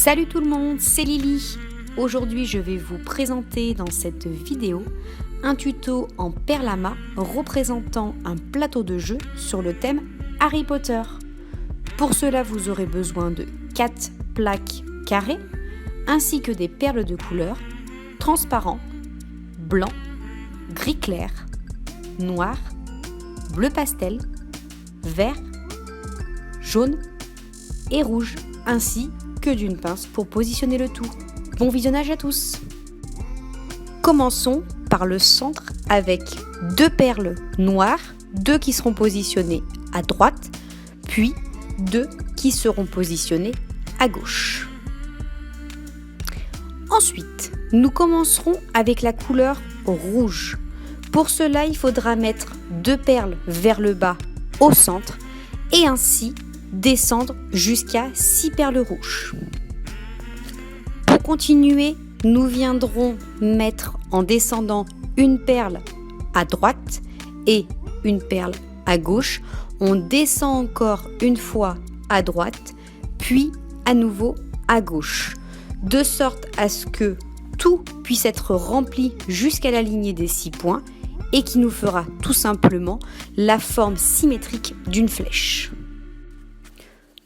Salut tout le monde, c'est Lily. Aujourd'hui, je vais vous présenter dans cette vidéo un tuto en perlama représentant un plateau de jeu sur le thème Harry Potter. Pour cela, vous aurez besoin de 4 plaques carrées ainsi que des perles de couleur transparent, blanc, gris clair, noir, bleu pastel, vert, jaune et rouge, ainsi que d'une pince pour positionner le tout. Bon visionnage à tous. Commençons par le centre avec 2 perles noires, 2 qui seront positionnées à droite, puis 2 qui seront positionnées à gauche. Ensuite, nous commencerons avec la couleur rouge. Pour cela, il faudra mettre 2 perles vers le bas au centre et ainsi descendre jusqu'à 6 perles rouges. Pour continuer, nous viendrons mettre en descendant une perle à droite et une perle à gauche. On descend encore une fois à droite, puis à nouveau à gauche, de sorte à ce que tout puisse être rempli jusqu'à la lignée des 6 points et qui nous fera tout simplement la forme symétrique d'une flèche.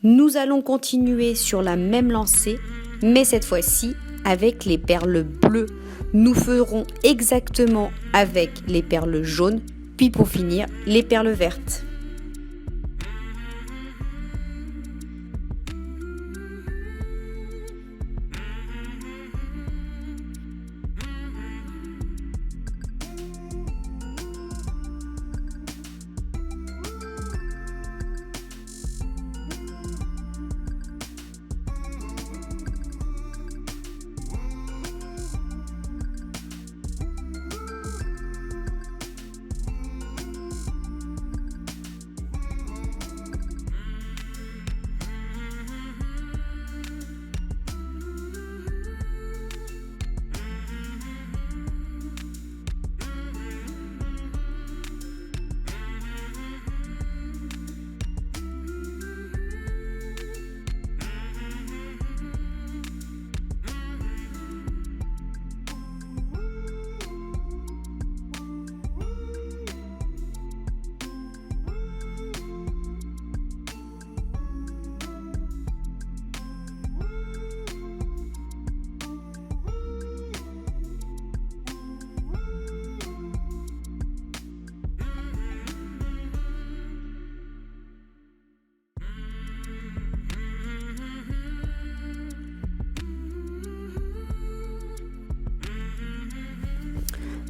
Nous allons continuer sur la même lancée, mais cette fois-ci avec les perles bleues. Nous ferons exactement avec les perles jaunes, puis pour finir, les perles vertes.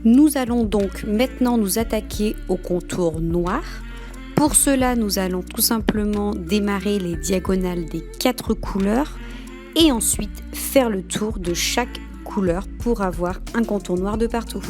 Nous allons donc maintenant nous attaquer au contour noir. Pour cela, nous allons tout simplement démarrer les diagonales des 4 couleurs et ensuite faire le tour de chaque couleur pour avoir un contour noir de partout.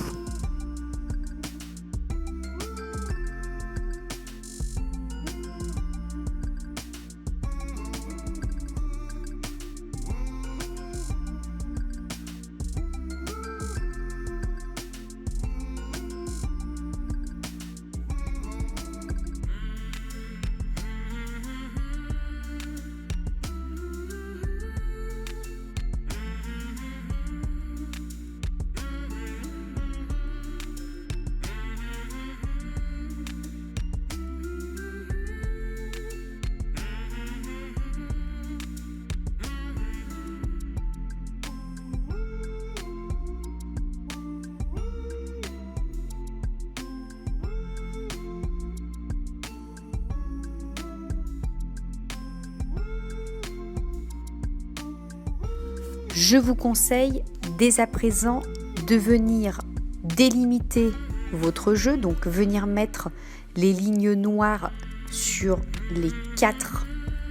Je vous conseille dès à présent de venir délimiter votre jeu, donc venir mettre les lignes noires sur les 4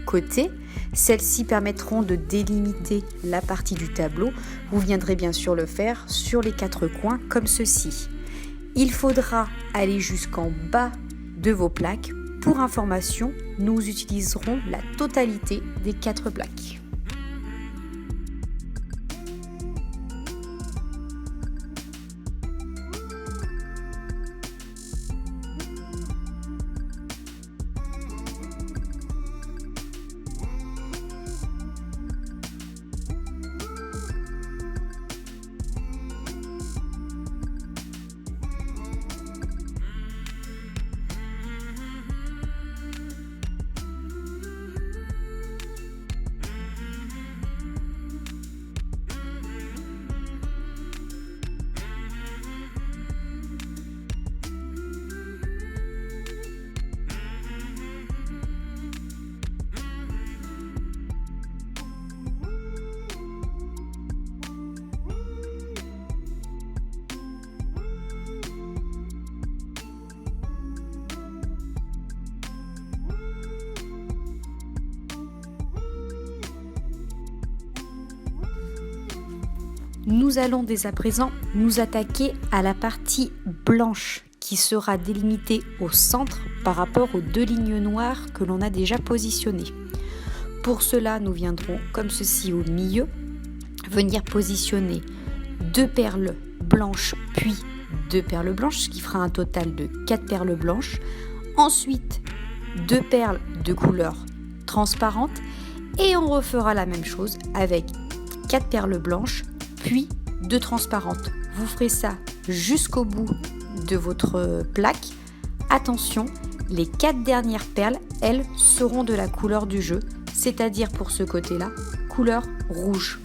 côtés. Celles-ci permettront de délimiter la partie du tableau. Vous viendrez bien sûr le faire sur les 4 coins comme ceci. Il faudra aller jusqu'en bas de vos plaques. Pour information, nous utiliserons la totalité des 4 plaques. Nous allons dès à présent nous attaquer à la partie blanche qui sera délimitée au centre par rapport aux 2 lignes noires que l'on a déjà positionnées. Pour cela, nous viendrons comme ceci au milieu, venir positionner 2 perles blanches puis 2 perles blanches, ce qui fera un total de 4 perles blanches. Ensuite, 2 perles de couleur transparente et on refera la même chose avec 4 perles blanches puis 2 transparentes. Vous ferez ça jusqu'au bout de votre plaque. Attention, les 4 dernières perles, elles, seront de la couleur du jeu, c'est-à-dire pour ce côté-là, couleur rouge.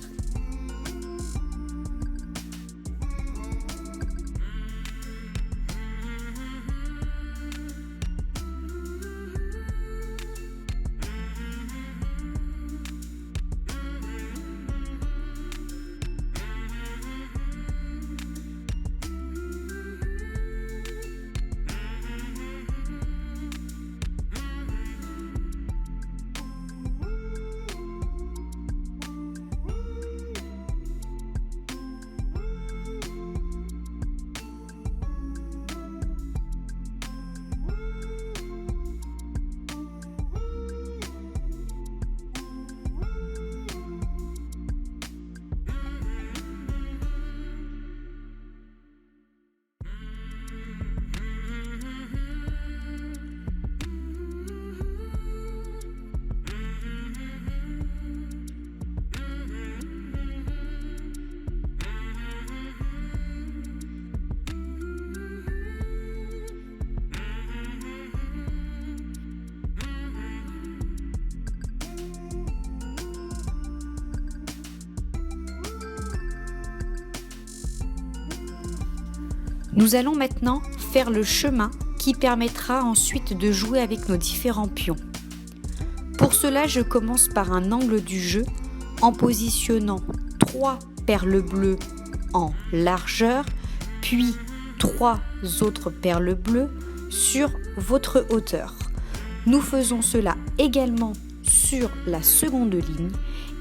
Nous allons maintenant faire le chemin qui permettra ensuite de jouer avec nos différents pions. Pour cela, je commence par un angle du jeu en positionnant 3 perles bleues en largeur, puis 3 autres perles bleues sur votre hauteur. Nous faisons cela également sur la seconde ligne.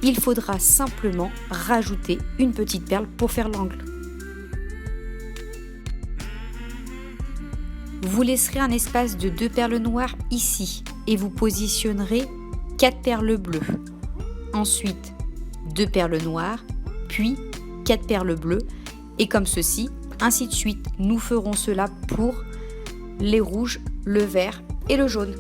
Il faudra simplement rajouter une petite perle pour faire l'angle. Vous laisserez un espace de 2 perles noires ici et vous positionnerez 4 perles bleues. Ensuite, 2 perles noires, puis 4 perles bleues et comme ceci, ainsi de suite. Nous ferons cela pour les rouges, le vert et le jaune.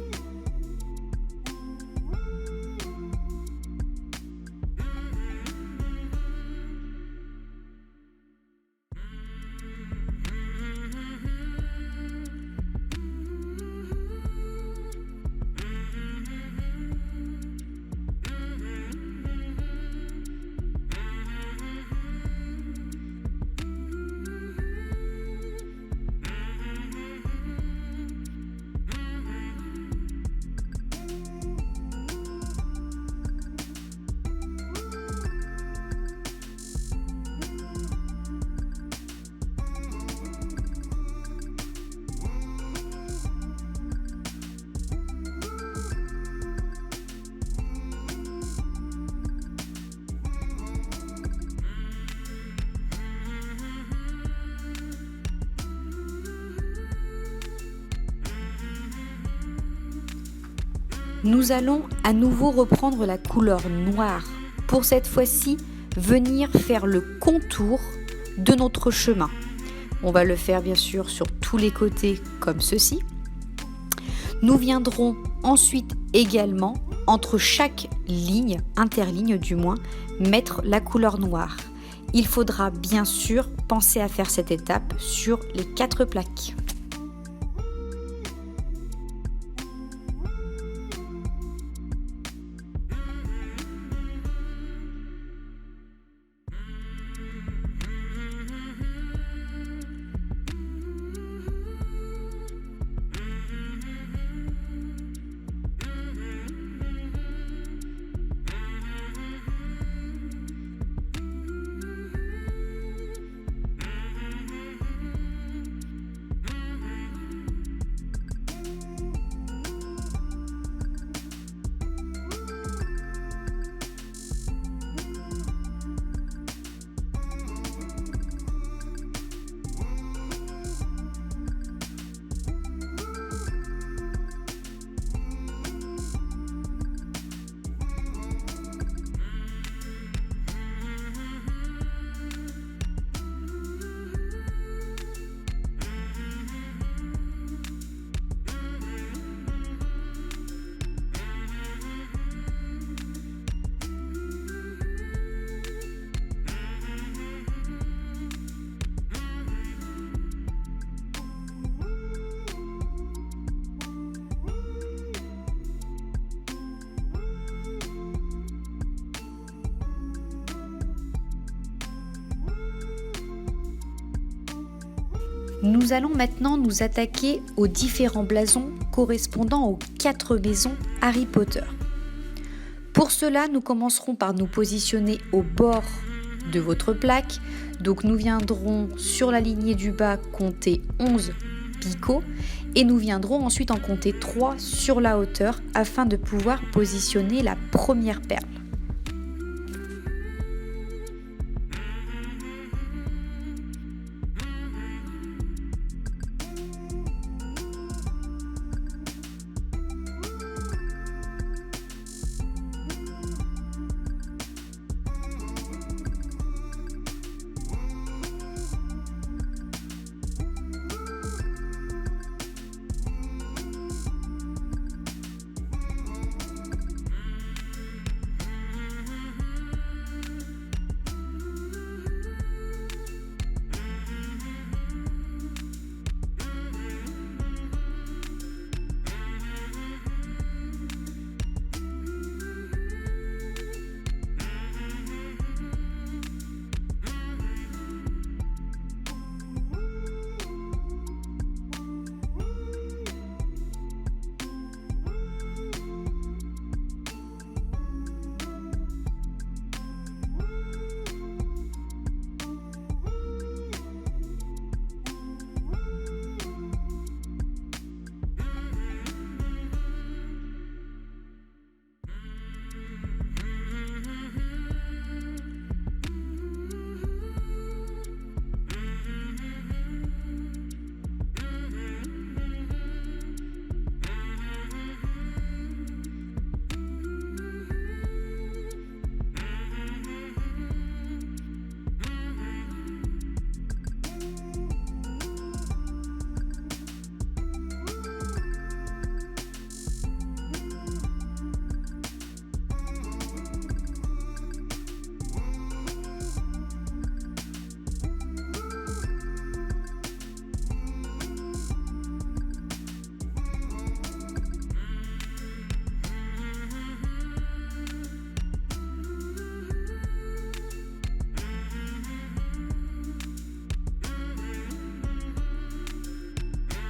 Nous allons à nouveau reprendre la couleur noire. Pour cette fois-ci, venir faire le contour de notre chemin. On va le faire bien sûr sur tous les côtés comme ceci. Nous viendrons ensuite également, entre chaque ligne, interligne du moins, mettre la couleur noire. Il faudra bien sûr penser à faire cette étape sur les 4 plaques. Nous allons maintenant nous attaquer aux différents blasons correspondant aux 4 maisons Harry Potter. Pour cela, nous commencerons par nous positionner au bord de votre plaque. Donc nous viendrons sur la lignée du bas compter 11 picots et nous viendrons ensuite en compter 3 sur la hauteur afin de pouvoir positionner la première perle.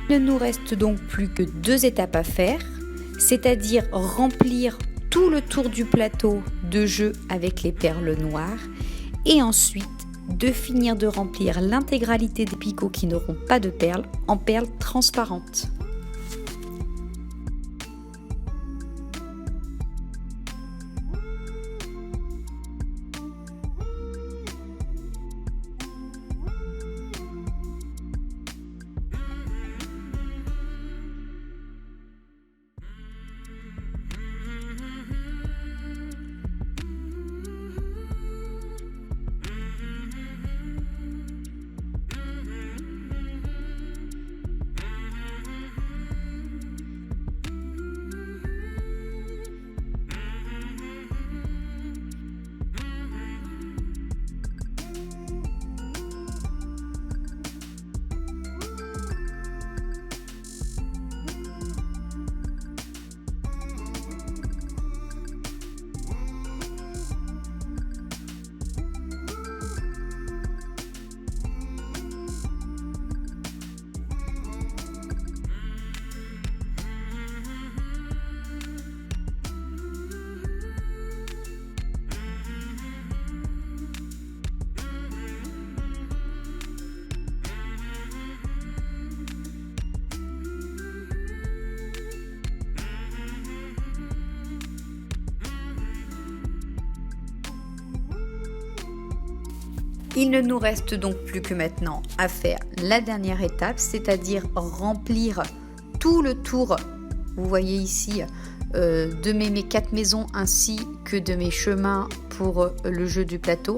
Il ne nous reste donc plus que 2 étapes à faire, c'est-à-dire remplir tout le tour du plateau de jeu avec les perles noires et ensuite de finir de remplir l'intégralité des picots qui n'auront pas de perles en perles transparentes. Il ne nous reste donc plus que maintenant à faire la dernière étape, c'est-à-dire remplir tout le tour, vous voyez ici, de mes 4 maisons ainsi que de mes chemins pour le jeu du plateau,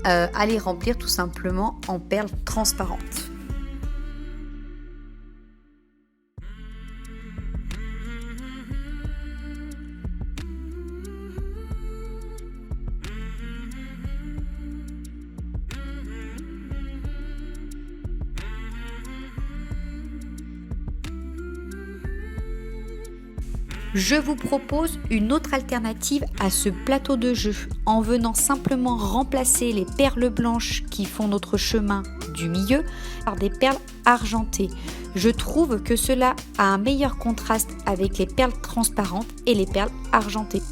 à les remplir tout simplement en perles transparentes. Je vous propose une autre alternative à ce plateau de jeu en venant simplement remplacer les perles blanches qui font notre chemin du milieu par des perles argentées. Je trouve que cela a un meilleur contraste avec les perles transparentes et les perles argentées.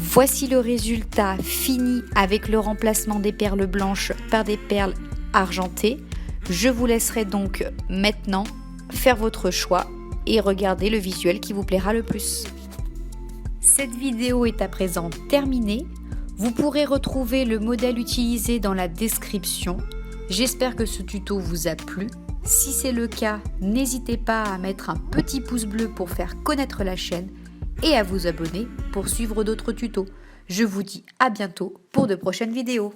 Voici le résultat fini avec le remplacement des perles blanches par des perles argentées. Je vous laisserai donc maintenant faire votre choix et regarder le visuel qui vous plaira le plus. Cette vidéo est à présent terminée. Vous pourrez retrouver le modèle utilisé dans la description. J'espère que ce tuto vous a plu. Si c'est le cas, n'hésitez pas à mettre un petit pouce bleu pour faire connaître la chaîne et à vous abonner pour suivre d'autres tutos. Je vous dis à bientôt pour de prochaines vidéos.